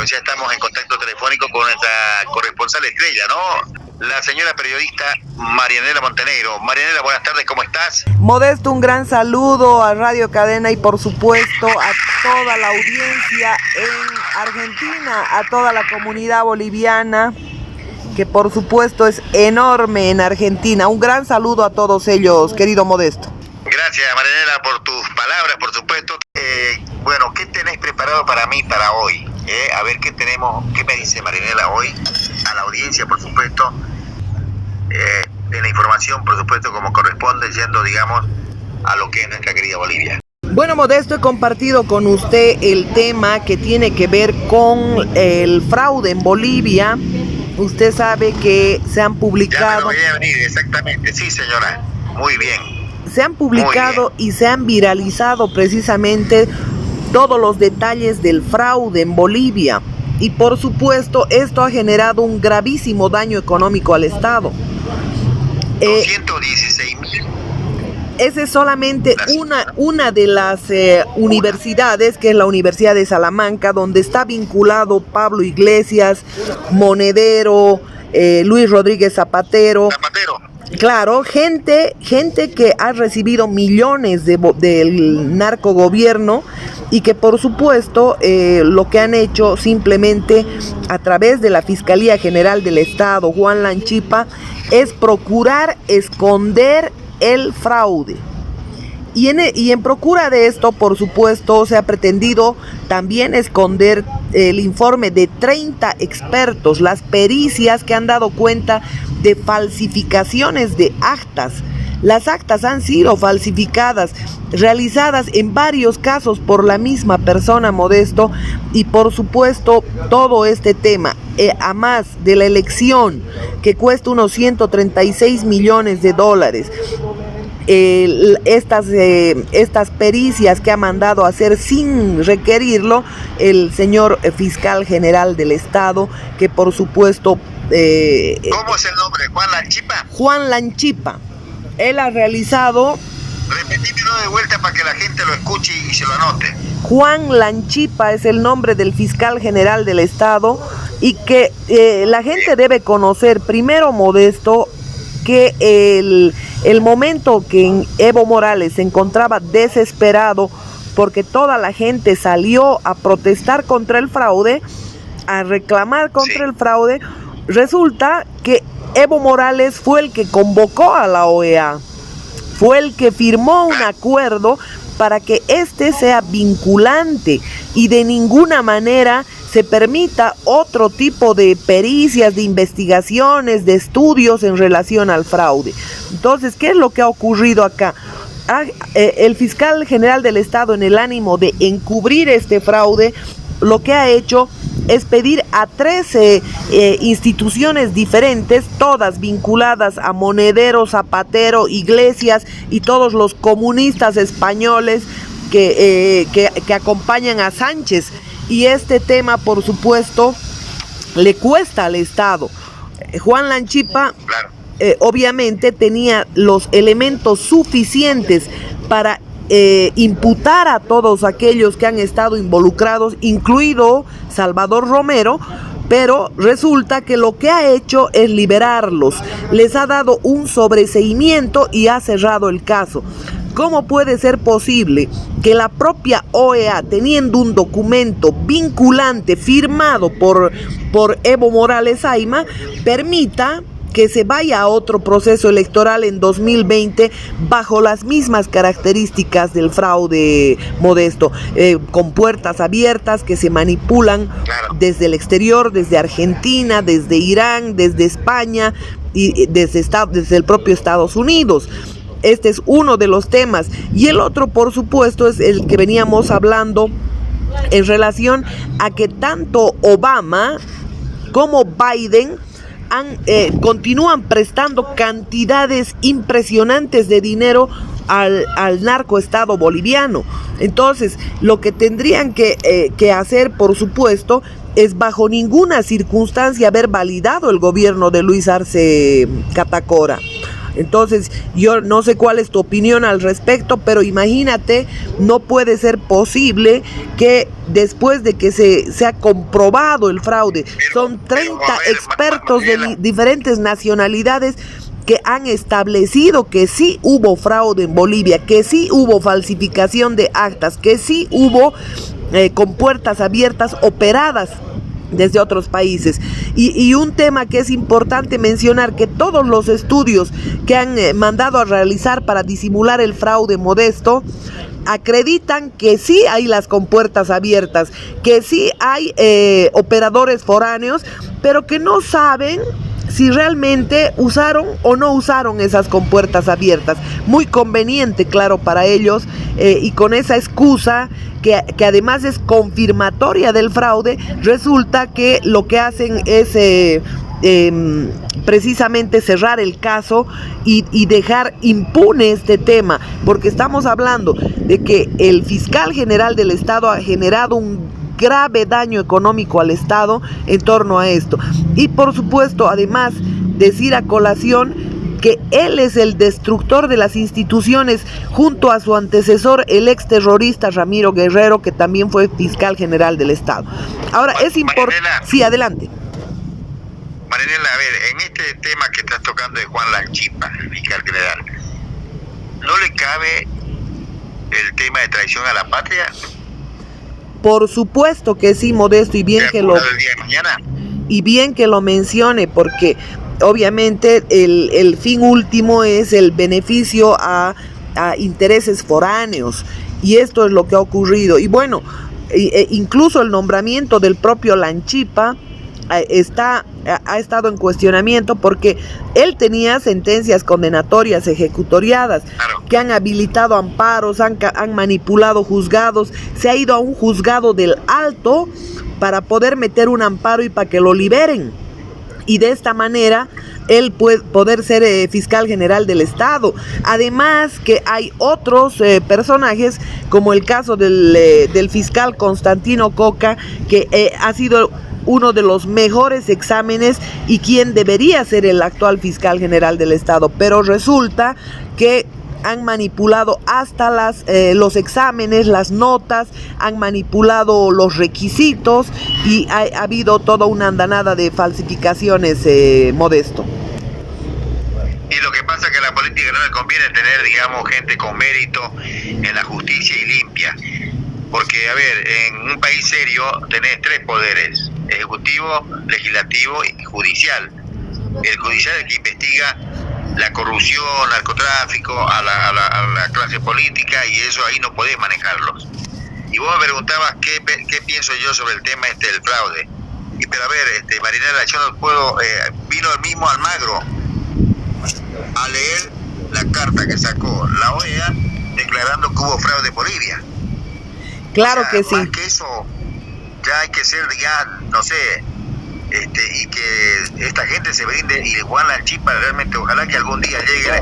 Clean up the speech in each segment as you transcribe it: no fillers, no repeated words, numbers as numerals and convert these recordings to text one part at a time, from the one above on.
pues ya estamos en contacto telefónico con nuestra corresponsal estrella, ¿no? La señora periodista Marianela Montenegro. Marianela, buenas tardes, ¿cómo estás? Modesto, un gran saludo a Radio Cadena y por supuesto a toda la audiencia en Argentina, a toda la comunidad boliviana, que por supuesto es enorme en Argentina. Un gran saludo a todos ellos, querido Modesto. Gracias, Marianela, por tus palabras, por supuesto. Bueno, ¿qué tenés preparado para mí para hoy? A ver qué tenemos, qué me dice Marianela hoy a la audiencia, por supuesto, de la información, por supuesto, como corresponde, yendo, digamos, a lo que es nuestra querida Bolivia. Bueno, Modesto, he compartido con usted el tema que tiene que ver con el fraude en Bolivia. Usted sabe que se han publicado... Ya me lo voy a venir, exactamente, sí, señora, muy bien. Se han publicado y se han viralizado precisamente todos los detalles del fraude en Bolivia. Y por supuesto, esto ha generado un gravísimo daño económico al Estado. 216.000. Esa es solamente una de las universidades, que es la Universidad de Salamanca, donde está vinculado Pablo Iglesias, Monedero, Luis Rodríguez Zapatero. Claro, gente que ha recibido millones del narcogobierno y que por supuesto lo que han hecho simplemente a través de la Fiscalía General del Estado, Juan Lanchipa, es procurar esconder el fraude. Y en procura de esto, por supuesto, se ha pretendido también esconder el informe de 30 expertos, las pericias que han dado cuenta de falsificaciones de actas. Las actas han sido falsificadas, realizadas en varios casos por la misma persona, Modesto, y por supuesto todo este tema, a más de la elección que cuesta unos 136 millones de dólares. Estas pericias que ha mandado a hacer sin requerirlo el señor fiscal general del Estado, que por supuesto... ¿Cómo es el nombre? ¿Juan Lanchipa? Juan Lanchipa. Él ha realizado... Repetímelo de vuelta para que la gente lo escuche y se lo anote. Juan Lanchipa es el nombre del fiscal general del Estado y que la gente debe conocer primero, Modesto, que el momento que Evo Morales se encontraba desesperado porque toda la gente salió a protestar contra el fraude, a reclamar contra el fraude, resulta que Evo Morales fue el que convocó a la OEA, fue el que firmó un acuerdo para que este sea vinculante y de ninguna manera se permita otro tipo de pericias, de investigaciones, de estudios en relación al fraude. Entonces, ¿qué es lo que ha ocurrido acá? El fiscal general del Estado, en el ánimo de encubrir este fraude, lo que ha hecho es pedir a 13 instituciones diferentes, todas vinculadas a Monedero, Zapatero, Iglesias y todos los comunistas españoles que acompañan a Sánchez. Y este tema, por supuesto, le cuesta al Estado. Juan Lanchipa, obviamente, tenía los elementos suficientes para imputar a todos aquellos que han estado involucrados, incluido Salvador Romero, pero resulta que lo que ha hecho es liberarlos. Les ha dado un sobreseimiento y ha cerrado el caso. ¿Cómo puede ser posible que la propia OEA, teniendo un documento vinculante firmado por Evo Morales Ayma, permita que se vaya a otro proceso electoral en 2020 bajo las mismas características del fraude, Modesto, con puertas abiertas que se manipulan desde el exterior, desde Argentina, desde Irán, desde España y desde el propio Estados Unidos? Este es uno de los temas. Y el otro, por supuesto, es el que veníamos hablando en relación a que tanto Obama como Biden continúan prestando cantidades impresionantes de dinero al narcoestado boliviano. Entonces, lo que tendrían que hacer, por supuesto, es bajo ninguna circunstancia haber validado el gobierno de Luis Arce Catacora. Entonces, yo no sé cuál es tu opinión al respecto, pero imagínate, no puede ser posible que después de que se ha comprobado el fraude, son 30 expertos de diferentes nacionalidades que han establecido que sí hubo fraude en Bolivia, que sí hubo falsificación de actas, que sí hubo compuertas abiertas operadas desde otros países. Y un tema que es importante mencionar, que todos los estudios que han mandado a realizar para disimular el fraude modesto acreditan que sí hay las compuertas abiertas, que sí hay operadores foráneos, pero que no saben si realmente usaron o no usaron esas compuertas abiertas. Muy conveniente, claro, para ellos, y con esa excusa que además es confirmatoria del fraude, resulta que lo que hacen es precisamente cerrar el caso y dejar impune este tema, porque estamos hablando de que el fiscal general del Estado ha generado un grave daño económico al Estado en torno a esto. Y por supuesto, además, decir a colación que él es el destructor de las instituciones junto a su antecesor, el exterrorista Ramiro Guerrero, que también fue fiscal general del Estado. Ahora, es importante... Sí, adelante. Marinela, a ver, en este tema que estás tocando de Juan Lanchipa, fiscal general, ¿no le cabe el tema de traición a la patria? Por supuesto que sí, Modesto, y bien que lo... del día de mañana? Y bien que lo mencione, porque obviamente el fin último es el beneficio a intereses foráneos, y esto es lo que ha ocurrido. Y bueno, incluso el nombramiento del propio Lanchipa ha estado en cuestionamiento, porque él tenía sentencias condenatorias ejecutoriadas, claro, que han habilitado amparos, han manipulado juzgados, se ha ido a un juzgado del alto para poder meter un amparo y para que lo liberen, y de esta manera él puede poder ser fiscal general del Estado. Además que hay otros personajes, como el caso del fiscal Constantino Coca, que ha sido uno de los mejores exámenes y quien debería ser el actual fiscal general del Estado, pero resulta que han manipulado hasta los exámenes, las notas, han manipulado los requisitos, y ha habido toda una andanada de falsificaciones, Modesto. Y lo que pasa es que a la política no le conviene tener, digamos, gente con mérito en la justicia y limpia. Porque, a ver, en un país serio tenés tres poderes: ejecutivo, legislativo y judicial. El judicial es el que investiga la corrupción, narcotráfico, a la clase política, y eso ahí no podés manejarlos. Y vos me preguntabas qué pienso yo sobre el tema del fraude. Pero a ver, Marinela, yo no puedo... vino el mismo Almagro a leer la carta que sacó la OEA declarando que hubo fraude en Bolivia. Claro, o sea, que sí. Más que eso, ya hay que ser, ya, no sé, y que esta gente se brinde, y Juan Lanchipa realmente, ojalá que algún día llegue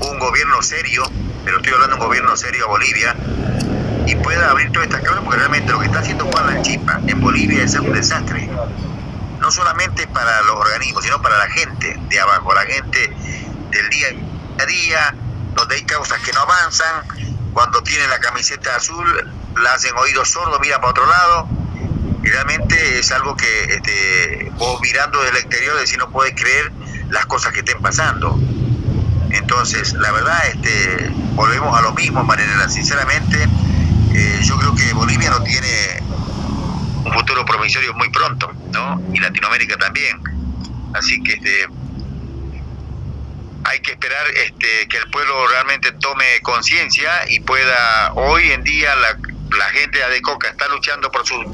un gobierno serio, pero estoy hablando de un gobierno serio a Bolivia, y pueda abrir todas estas causas, porque realmente lo que está haciendo Juan Lanchipa en Bolivia es un desastre, no solamente para los organismos, sino para la gente de abajo, la gente del día a día, donde hay causas que no avanzan. Cuando tienen la camiseta azul, la hacen oídos sordos, mira para otro lado, y realmente es algo que vos mirando del exterior decís, no puedes creer las cosas que estén pasando. Entonces, la verdad, volvemos a lo mismo, Marinela. Sinceramente, yo creo que Bolivia no tiene un futuro promisorio muy pronto, ¿no? Y Latinoamérica también. Así que hay que esperar que el pueblo realmente tome conciencia y pueda. Hoy en día la gente de Adecoca está luchando por sus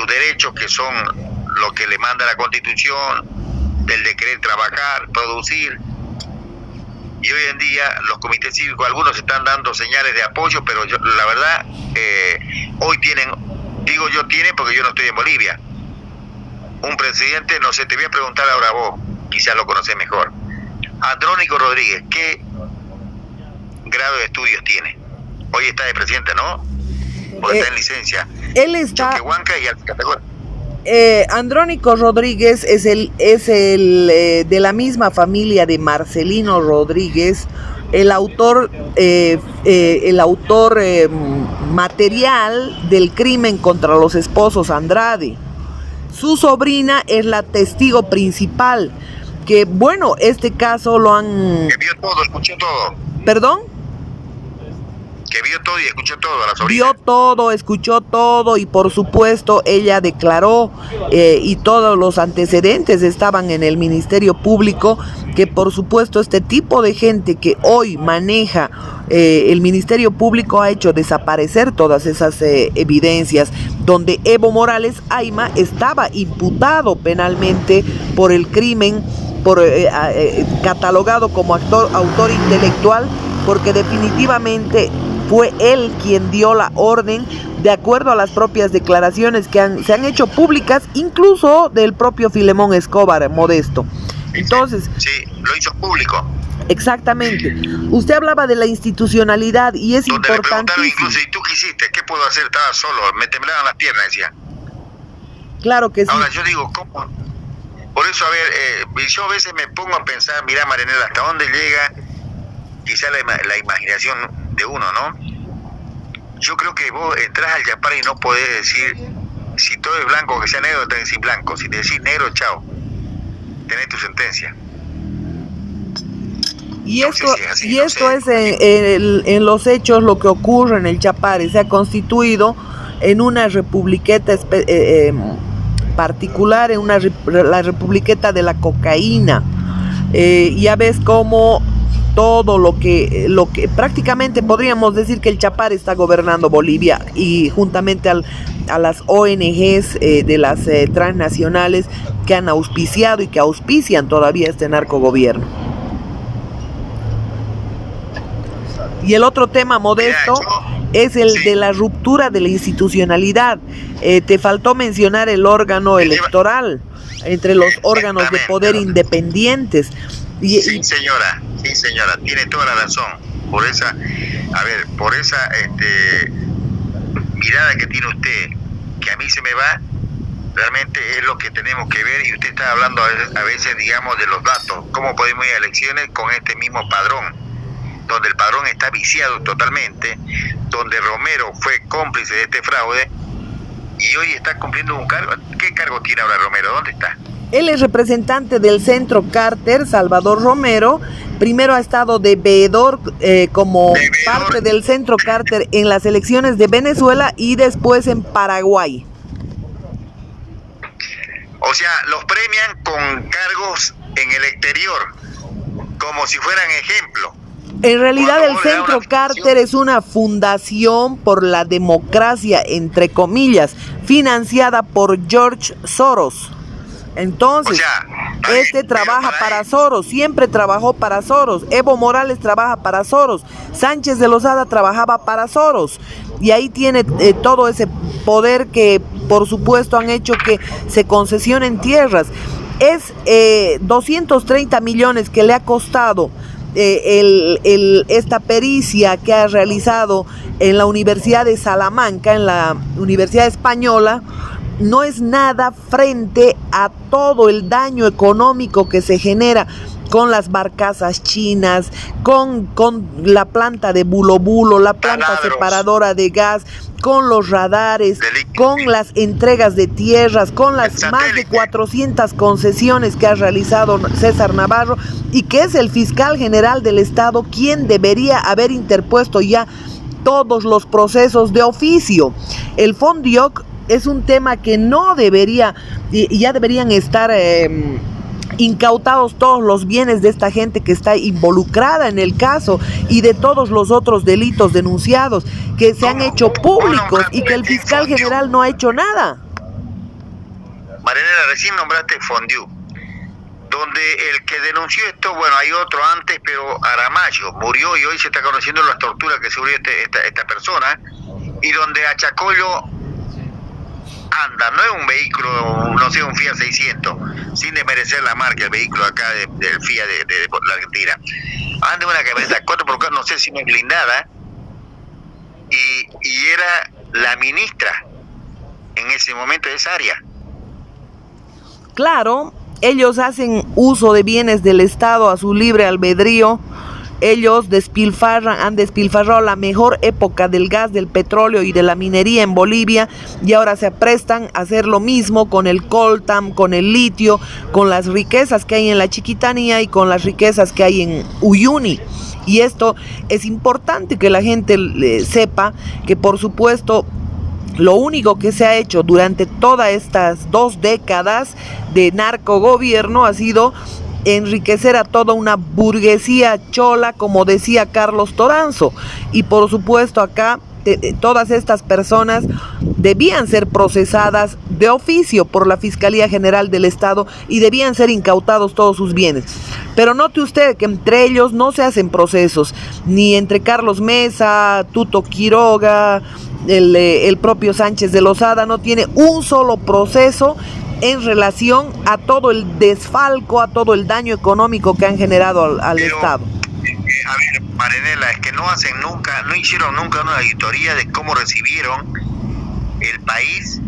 derechos, que son lo que le manda la Constitución, del de querer trabajar, producir. Y hoy en día los comités cívicos, algunos están dando señales de apoyo, pero la verdad, hoy tienen porque yo no estoy en Bolivia, un presidente, no sé, te voy a preguntar ahora vos, quizás lo conocés mejor. Andrónico Rodríguez, ¿qué grado de estudios tiene? Hoy está de presidente, ¿no? ¿O está en licencia? Él está... Choquehuanca y Alta Categoría. Andrónico Rodríguez es el de la misma familia de Marcelino Rodríguez, el autor material del crimen contra los esposos Andrade. Su sobrina es la testigo principal, que bueno, este caso lo han... Que vio todo, escuchó todo. ¿Perdón? Que vio todo y escuchó todo a la sobrina. Vio todo, escuchó todo y por supuesto ella declaró y todos los antecedentes estaban en el Ministerio Público, que por supuesto este tipo de gente que hoy maneja el Ministerio Público ha hecho desaparecer todas esas evidencias, donde Evo Morales Ayma estaba imputado penalmente por el crimen, catalogado como autor intelectual, porque definitivamente fue él quien dio la orden, de acuerdo a las propias declaraciones que se han hecho públicas, incluso del propio Filemón Escobar Modesto. Entonces, sí, lo hizo público. Exactamente. Usted hablaba de la institucionalidad y es donde importantísimo. Le preguntaron incluso, ¿y tú qué hiciste? ¿Qué puedo hacer? Estaba solo, me temblaban las piernas, decía. Claro que sí. Ahora yo digo, ¿cómo? Por eso, a ver, yo a veces me pongo a pensar, mira, Marianela, hasta dónde llega quizá la imaginación de uno, ¿no? Yo creo que vos entras al Chapar y no podés decir si todo es blanco, que sea negro, tenés que decir blanco. Si te decís negro, chao, tenés tu sentencia. Y esto es en los hechos lo que ocurre en el Chapare. Se ha constituido en una republiqueta particular, en la republiqueta de la cocaína. Ya ves cómo todo lo que prácticamente podríamos decir que el Chapare está gobernando Bolivia, y juntamente a las ONGs de las transnacionales que han auspiciado y que auspician todavía este narcogobierno. Y el otro tema, Modesto, es el de la ruptura de la institucionalidad. Te faltó mencionar el órgano electoral, entre los órganos de poder independientes. Sí, señora, tiene toda la razón. Por esa mirada que tiene usted, que a mí se me va, realmente es lo que tenemos que ver. Y usted está hablando a veces, digamos, de los datos. ¿Cómo podemos ir a elecciones con este mismo padrón? Donde el padrón está viciado totalmente, donde Romero fue cómplice de este fraude y hoy está cumpliendo un cargo. ¿Qué cargo tiene ahora Romero? ¿Dónde está? Él es representante del Centro Carter, Salvador Romero. Primero ha estado de veedor como parte del Centro Carter en las elecciones de Venezuela y después en Paraguay. O sea, los premian con cargos en el exterior, como si fueran ejemplo. En realidad el Centro Carter es una fundación por la democracia, entre comillas, financiada por George Soros. Entonces, trabaja para Soros, siempre trabajó para Soros. Evo Morales trabaja para Soros. Sánchez de Lozada trabajaba para Soros. Y ahí tiene todo ese poder que, por supuesto, han hecho que se concesionen tierras. Es 230 millones que le ha costado esta pericia que ha realizado en la Universidad de Salamanca, en la Universidad Española. No es nada frente a todo el daño económico que se genera con las barcazas chinas, con la planta de Bulo Bulo, la planta separadora de gas, con los radares, con las entregas de tierras, con las más de 400 concesiones que ha realizado César Navarro, y que es el fiscal general del Estado quien debería haber interpuesto ya todos los procesos de oficio. El Fondioc es un tema que no debería, y ya deberían estar incautados todos los bienes de esta gente que está involucrada en el caso y de todos los otros delitos denunciados que se han hecho públicos y que el fiscal general no ha hecho nada. Marianela, recién nombraste Fondiu, donde el que denunció esto, bueno, hay otro antes, pero Aramayo murió y hoy se está conociendo las torturas que sufrió esta persona, y donde Achacollo anda, no es un vehículo, no sé, un Fiat 600, sin desmerecer la marca, el vehículo acá del Fiat de la Argentina. Anda una camioneta 4x4, no sé si no es blindada, y era la ministra en ese momento de esa área. Claro, ellos hacen uso de bienes del Estado a su libre albedrío. Ellos han despilfarrado la mejor época del gas, del petróleo y de la minería en Bolivia, y ahora se aprestan a hacer lo mismo con el coltam, con el litio, con las riquezas que hay en la Chiquitanía y con las riquezas que hay en Uyuni. Y esto es importante que la gente sepa que, por supuesto, lo único que se ha hecho durante todas estas 2 décadas de narcogobierno ha sido enriquecer a toda una burguesía chola, como decía Carlos Toranzo. Y por supuesto acá todas estas personas debían ser procesadas de oficio por la Fiscalía General del Estado y debían ser incautados todos sus bienes. Pero note usted que entre ellos no se hacen procesos, ni entre Carlos Mesa, Tuto Quiroga, el propio Sánchez de Lozada no tiene un solo proceso en relación a todo el desfalco, a todo el daño económico que han generado al Estado. A ver, Marianela, es que no hicieron nunca una auditoría de cómo recibieron el país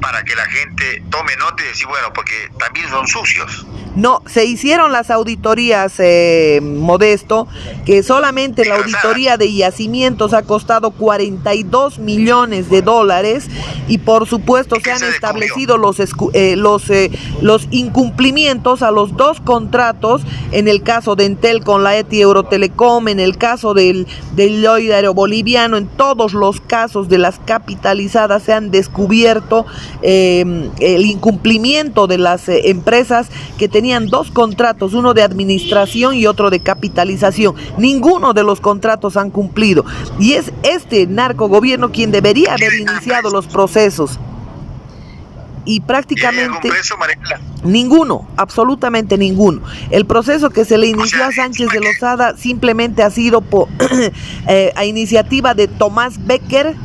para que la gente tome nota y decir, bueno, porque también son sucios. No, se hicieron las auditorías, Modesto, que solamente la auditoría de yacimientos ha costado $42 millones, y por supuesto se han establecido los incumplimientos a los 2 contratos, en el caso de Entel con la ETI Eurotelecom, en el caso del Lloyd Aeroboliviano. En todos los casos de las capitalizadas se han descubierto el incumplimiento de las empresas que tenían 2 contratos, uno de administración y otro de capitalización. Ninguno de los contratos han cumplido, y es este narcogobierno quien debería haber iniciado los procesos. Y prácticamente ninguno, absolutamente ninguno. El proceso que se le inició a Sánchez de Lozada simplemente ha sido a iniciativa de Tomás Becker,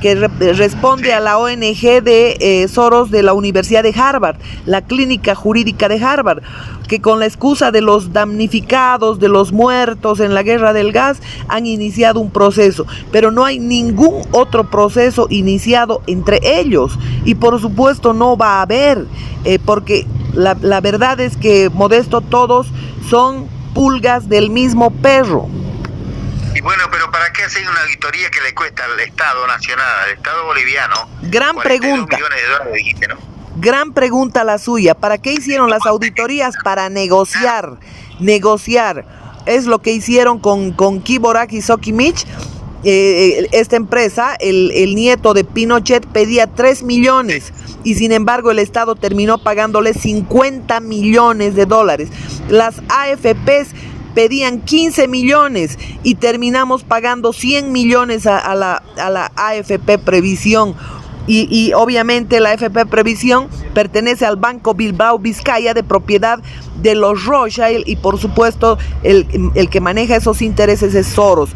que responde a la ONG de Soros de la Universidad de Harvard, la Clínica Jurídica de Harvard, que con la excusa de los damnificados, de los muertos en la guerra del gas, han iniciado un proceso, pero no hay ningún otro proceso iniciado entre ellos, y por supuesto no va a haber, porque la verdad es que, Modesto, todos son pulgas del mismo perro. Y bueno, pero ¿para qué hacer una auditoría que le cuesta al Estado Nacional, al Estado boliviano? Gran pregunta. $42 millones, dijiste, ¿no? Gran pregunta la suya. ¿Para qué hicieron las auditorías? Para negociar. Es lo que hicieron con Kiborak y Sokimich. Esta empresa, el nieto de Pinochet, pedía 3 millones y sin embargo el Estado terminó pagándole $50 millones. Las AFPs pedían 15 millones y terminamos pagando 100 millones a la AFP Previsión. Y obviamente la AFP Previsión pertenece al Banco Bilbao Vizcaya, de propiedad de los Rothschild, y por supuesto el que maneja esos intereses es Soros.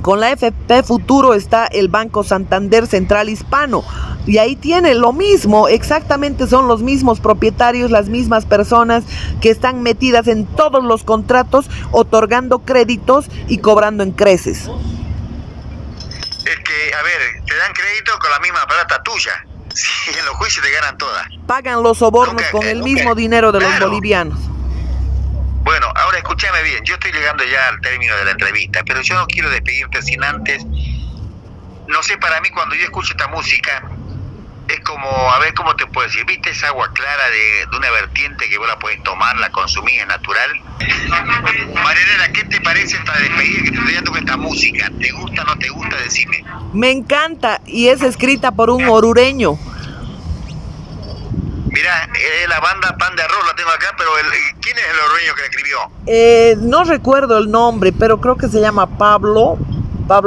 Con la AFP Futuro está el Banco Santander Central Hispano, y ahí tiene lo mismo, exactamente son los mismos propietarios, las mismas personas que están metidas en todos los contratos, otorgando créditos y cobrando en creces. Es que, a ver, te dan crédito con la misma plata tuya. Sí, en los juicios te ganan todas. Pagan los sobornos con el mismo dinero de los bolivianos. Bueno, ahora escúchame bien, yo estoy llegando ya al término de la entrevista, pero yo no quiero despedirte sin antes, no sé, para mí cuando yo escucho esta música, es como, a ver, ¿cómo te puedo decir? ¿Viste esa agua clara de una vertiente que vos la podés tomar, la consumís, es natural? Marianela, ¿qué te parece esta despedida que te estoy dando con esta música? ¿Te gusta o no te gusta? Decime. Me encanta, y es escrita por un orureño. Mira, la banda Pan de Arroz la tengo acá, pero ¿quién es el orureño que la escribió? No recuerdo el nombre, pero creo que se llama Pablo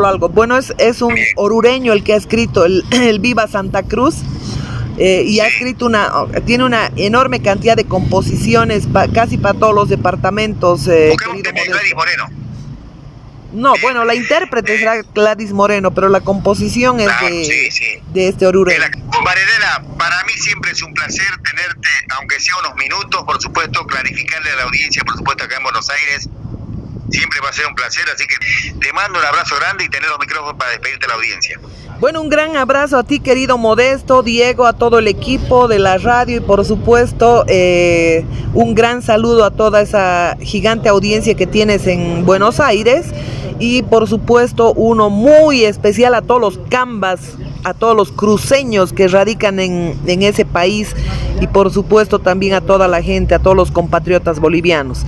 algo. Bueno, es un orureño el que ha escrito el Viva Santa Cruz, y ha escrito tiene una enorme cantidad de composiciones, casi para todos los departamentos. Gladys Moreno. No, bueno, la intérprete será Gladys Moreno, pero la composición es de este orureño. Marianela, para mí siempre es un placer tenerte, aunque sea unos minutos, por supuesto, clarificarle a la audiencia, por supuesto, acá en Buenos Aires, Siempre va a ser un placer, así que te mando un abrazo grande y tener los micrófonos para despedirte de la audiencia. Bueno, un gran abrazo a ti, querido Modesto, Diego, a todo el equipo de la radio y por supuesto un gran saludo a toda esa gigante audiencia que tienes en Buenos Aires y por supuesto uno muy especial a todos los cambas, a todos los cruceños que radican en ese país y por supuesto también a toda la gente, a todos los compatriotas bolivianos.